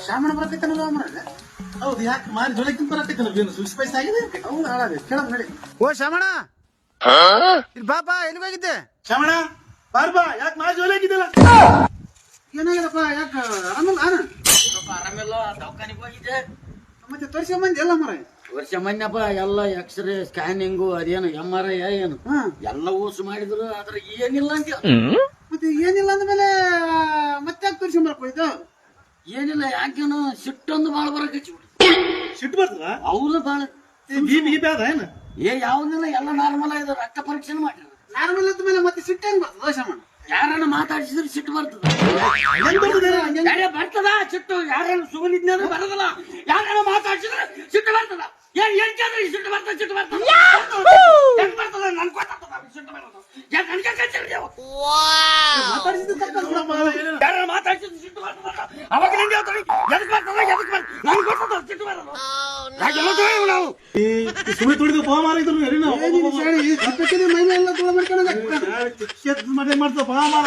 ಶಾಮಣ ಬರಕೈತನಲ್ಲ ಅಮ್ಮನ. ಹೌದು, ಯಾಕೆ ಮಾರಿ ಜೊಳಕಿಂತ ಬರಕೈತಲ್ಲ, ಏನು ಸುಳ್ಳು ಸ್ಪೈಸ್ ಆಗಿದೆ? ಹೌದು ಹಾಳಾದೆ, ಕೇಳಮ್ ನಡಿ. ಓ ಶಾಮಣ, ಇಲ್ಲಿ ಬಾಪ, ಎಲ್ಲಿಗೆ ಹೋಗಿದ್ದೆ? ಶ್ರವಣ ಬಾರ್ಬಾ, ಯಾಕೆ ಮಾರಿ ಜೊಳಗಿದ್ದಲ್ಲ? ಏನಾಗಿದಪ್ಪ, ಯಾಕೆ ಆರಾಮಲ್ಲ? ಆರಾಮಿಲ್ಲ, ದವಾಖಾನಿಗೆ ಹೋಗಿದ್ದೆ. ಮತ್ತೆ ತೋರಿಸ್ಕೊಂಬಂದಿ ಎಲ್ಲ ಮರ? ವರ್ಷ ಮೊನ್ನಪ್ಪ ಎಲ್ಲ ಎಕ್ಸ್ರೇ ಸ್ಕ್ಯಾನಿಂಗು ಅದೇನು MRI ಏನು ಎಲ್ಲ ಊಸು ಮಾಡಿದ್ರು, ಆದ್ರೆ ಏನಿಲ್ಲ ಅಂತ. ಮತ್ತೆ ಏನಿಲ್ಲ ಅಂದ್ಮೇಲೆ ಮತ್ತೆ ಯಾಕೆ ತೋರಿಸ್ಕೊಂಬರಕ್ ಹೋಯ್ತು? ಏನಿಲ್ಲ, ಯಾಕೇನು ಸಿಟ್ಟೊಂದು ಬಾಳ ಬರಕಚ್ಚಿ ಸಿಟ್ಟು ಬರ್ತದ? ಅವ್ರು ಬಾಳ ಬಿ ಅದ ಏನು? ಯಾವ್ದಿಲ್ಲ, ಎಲ್ಲ ನಾರ್ಮಲ್ ಆಗಿದೆ. ರಕ್ತ ಪರೀಕ್ಷೆ ಮಾಡಿದ್ರು. ನಾರ್ಮಲ್ ಅಂದ್ಮೇಲೆ ಮತ್ತೆ ಸಿಟ್ಟು ಹೆಂಗ್ ಬರ್ತದ ಶಾಮಣ? ಯಾರನ್ನ ಮಾತಾಡಿಸಿದ್ರೆ ಸಿಟ್ಟು ಬರ್ತದ. ಹೆಂಗ್ ಬರ್ತದೆ? ಯಾರೇ ಬರ್ತದ ಸಿಟ್ಟು? ಯಾರನ್ನ ಸುಗಲಿದ್ನ ಬರದಲ್ಲ, ಯಾರನ್ನ ಮಾತಾಡಿಸಿದ್ರೆ ಸಿಟ್ಟು ಬರ್ತದ. ಏನ್ ಹೇಳ್ತಿದ್ರೆ ಸಿಟ್ಟು ಬರ್ತದ, ಸಿಟ್ಟು ಬರ್ತದ. ಹೆಂಗ್ ಬರ್ತದ? ನನ್ ಗೊತ್ತಾಗ್ತದ ಸಿಟ್ಟು ಬರ್ತದ. ಯಾಕೆ ನನ್ಗೆ ಕಚ್ಚಿರಿ ನೀವು? ಯಾರನ್ನ ಮಾತಾಡಿಸಿದ್ರೆ ಸಿಟ್ಟು ಬರ್ತದ. ಅವಾಗ ನಂಗೆ ಹೇಳ್ತಾರೆ ಎದಕ್ ಬರ್ತದ, ಎದಕ್ ಬರ್ತದ, ನನ್ಗೆ ಗೊತ್ತದ ಸಿಟ್ಟು ಬರ್ತದ. ಯಾಕೆಲ್ಲ ತಿಳಿವು ನಾವು ಸುಮ್ಮನೆ ತುಳಿದು ಪೋ ಮಾರಿದ್ರು ಮೈ ಎಲ್ಲ ತುಳ ಮಾಡ್ಕೊಂಡ ಮಾಡ್ತಾವ ಪಾ ಮಾರ.